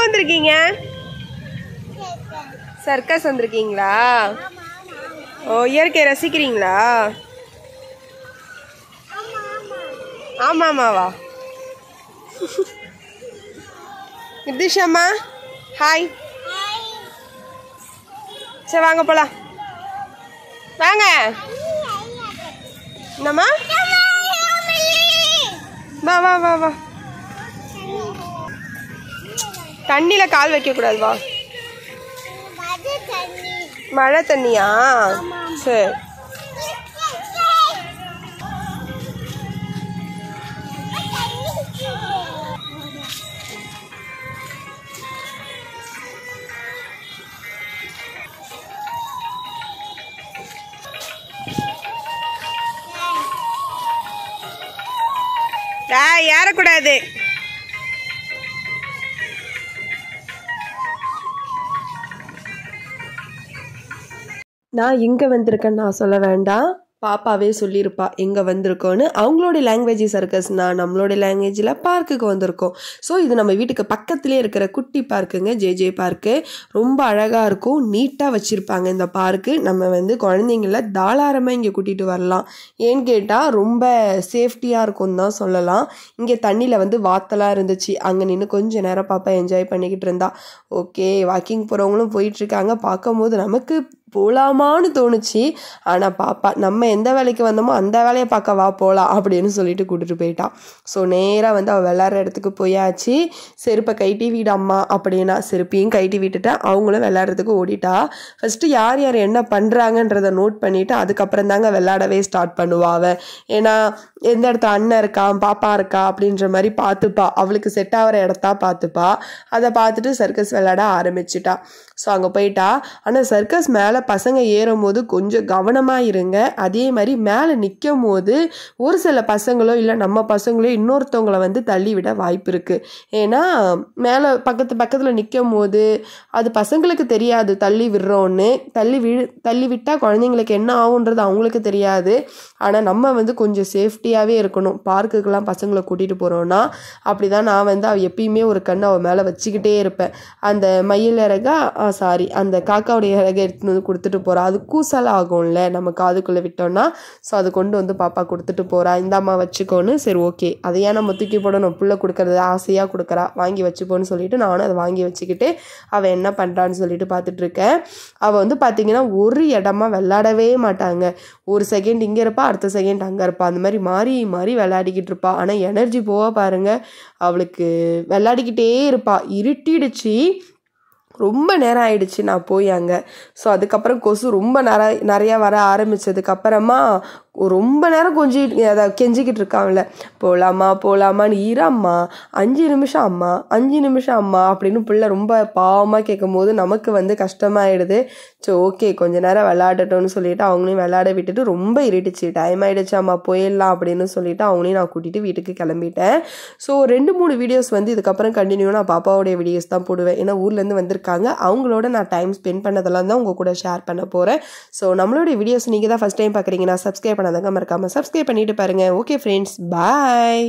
வந்திருக்கீங்க? சர்க்கஸ் வந்திருக்கீங்களா? ஓ, இயற்கை ரசிக்கிறீங்களா? ஆமாமாவா? நிதிஷம்மா ஹாய். சரி வாங்க போலாம். வாங்க. என்னம்மா? வா வா வா வா. தண்ணியில கால் வைக்க கூடாது. வா. மழை தண்ணியா? சரி. ஏறக்கூடாது. நான் இங்கே வந்திருக்கேன்னு நான் சொல்ல வேண்டாம், பாப்பாவே சொல்லியிருப்பா எங்கே வந்திருக்கோன்னு. அவங்களோட லாங்குவேஜ் சர்க்கஸ்னா, நம்மளோட லாங்குவேஜில் பார்க்குக்கு வந்திருக்கோம். ஸோ இது நம்ம வீட்டுக்கு பக்கத்துலேயே இருக்கிற குட்டி பார்க்குங்க, ஜே பார்க்கு. ரொம்ப அழகாக இருக்கும், நீட்டாக வச்சுருப்பாங்க இந்த பார்க்கு. நம்ம குழந்தைங்கள தாராளமாக இங்கே கூட்டிகிட்டு வரலாம். ஏன்னு கேட்டால் ரொம்ப சேஃப்டியாக இருக்கும்னு தான் சொல்லலாம். இங்கே தண்ணியில் வாத்தெல்லாம் இருந்துச்சு, அங்கே நின்று கொஞ்சம் நேரம் பாப்பா என்ஜாய் பண்ணிக்கிட்டு இருந்தா. ஓகே, வாக்கிங் போகிறவங்களும் போயிட்டுருக்காங்க. பார்க்கும்போது நமக்கு போகலாமான்னு தோணுச்சு. ஆனால் பாப்பா நம்ம எந்த வேலைக்கு வந்தோமோ அந்த வேலையை பார்க்க வா போகலாம் அப்படின்னு சொல்லிட்டு கூட்டிகிட்டு போயிட்டான். ஸோ நேராக அவள் விளாட்ற இடத்துக்கு போயாச்சு. செருப்பை கைட்டி வீடு அம்மா அப்படின்னா செருப்பையும் கைட்டி விட்டுட்டேன். அவங்களும் விளாட்றதுக்கு ஓடிட்டா. ஃபஸ்ட்டு யார் யார் என்ன பண்ணுறாங்கன்றதை நோட் பண்ணிவிட்டு அதுக்கப்புறம் தாங்க விளாடவே ஸ்டார்ட் பண்ணுவாள். ஏன்னா எந்த இடத்துல அண்ணன் இருக்கா பாப்பா இருக்கா அப்படின்ற மாதிரி பார்த்துப்பா. அவளுக்கு செட் ஆகிற இடத்தா பார்த்துப்பா. அதை பார்த்துட்டு சர்க்கஸ் விளாட ஆரம்பிச்சிட்டா. ஸோ அங்கே போயிட்டா. ஆனால் சர்க்கஸ் மேலே பசங்க ஏறும் போது கொஞ்சம் கவனமாக இருங்க. அதே மாதிரி மேலே நிற்கும் போது ஒரு சில பசங்களோ இல்லை நம்ம பசங்களோ இன்னொருத்தவங்களை தள்ளி விட வாய்ப்பு இருக்குது. ஏன்னா மேலே பக்கத்தில் நிற்கும் போது அது பசங்களுக்கு தெரியாது தள்ளி விடுறோன்னு. தள்ளி விட்டால் குழந்தைங்களுக்கு என்ன ஆகுன்றது அவங்களுக்கு தெரியாது. ஆனால் நம்ம கொஞ்சம் சேஃப்டியாகவே இருக்கணும். பார்க்குக்கெல்லாம் பசங்களை கூட்டிகிட்டு போகிறோன்னா அப்படி தான் நான் அவள் எப்பயுமே ஒரு கண்ணை அவள் மேலே வச்சுக்கிட்டே இருப்பேன். அந்த மயில் இறகா அந்த காக்காவுடைய இறகை எடுத்துன்னு கொடுத்துட்டு போகிறா. அது கூசல் ஆகும்ல நம்ம காதுக்குள்ளே விட்டோன்னா. ஸோ அது கொண்டு பாப்பா கொடுத்துட்டு போகிறா. இந்த அம்மா வச்சுக்கோன்னு. சரி ஓகே, அதை ஏன் நம்ம தூக்கி போடணும், புள்ள கொடுக்கறது ஆசையாக கொடுக்குறா, வாங்கி வச்சுப்போன்னு சொல்லிட்டு நானும் அதை வாங்கி வச்சுக்கிட்டு அவள் என்ன பண்ணுறான்னு சொல்லிட்டு பார்த்துட்ருக்கேன். அவள் பார்த்திங்கன்னா ஒரு இடமா விளாடவே மாட்டாங்க. ஒரு செகண்ட் இங்கே இருப்பா, அடுத்த செகண்ட் அங்கே இருப்பா. அந்த மாதிரி மாறி மாறி விளையாடிக்கிட்டு இருப்பா. ஆனால் எனர்ஜி போக பாருங்கள், அவளுக்கு விளையாடிக்கிட்டே இருப்பா. இருட்டிடுச்சு, ரொம்ப நேரம் ஆயிடுச்சு நான் போய் அங்கே. ஸோ அதுக்கப்புறம் கொசு ரொம்ப நிறையா வர ஆரம்பித்ததுக்கப்புறமா ரொம்ப நேரம் அதை கெஞ்சிக்கிட்டு இருக்காங்கல்ல, போகலாமான்னு. ஈரம்மா 5 நிமிஷம் அம்மா 5 நிமிஷம் அம்மா அப்படின்னு பிள்ளை ரொம்ப பாவமாக கேட்கும் போது நமக்கு கஷ்டமாயிடுது. சரி ஓகே, கொஞ்சம் நேரம் விளையாடட்டும்னு சொல்லிட்டு அவங்களையும் விளையாட விட்டுட்டு ரொம்ப இருட்டுச்சு, டைம் ஆகிடுச்சு அம்மா போயிடலாம் அப்படின்னு சொல்லிட்டு அவங்களையும் நான் கூட்டிகிட்டு வீட்டுக்கு கிளம்பிட்டேன். ஸோ 2-3 வீடியோஸ் இதுக்கப்புறம் கண்டினியூ நான் பாப்பாவோடைய வீடியோஸ் தான் போடுவேன். ஏன்னா ஊர்லேருந்து வந்திருக்காங்க, அவங்களோட நான் டைம் ஸ்பெண்ட் பண்ணதெல்லாம் தான் உங்கள் கூட ஷேர் பண்ண போகிறேன். ஸோ நம்மளுடைய வீடியோஸ் நீங்கள் தான் ஃபஸ்ட் டைம் பார்க்குறீங்கன்னா சப்ஸ்கிரைப் பண்ணாதங்க, மறக்காமல் சப்ஸ்கிரைப் பண்ணிட்டு பாருங்கள். ஓகே ஃப்ரெண்ட்ஸ், பாய்.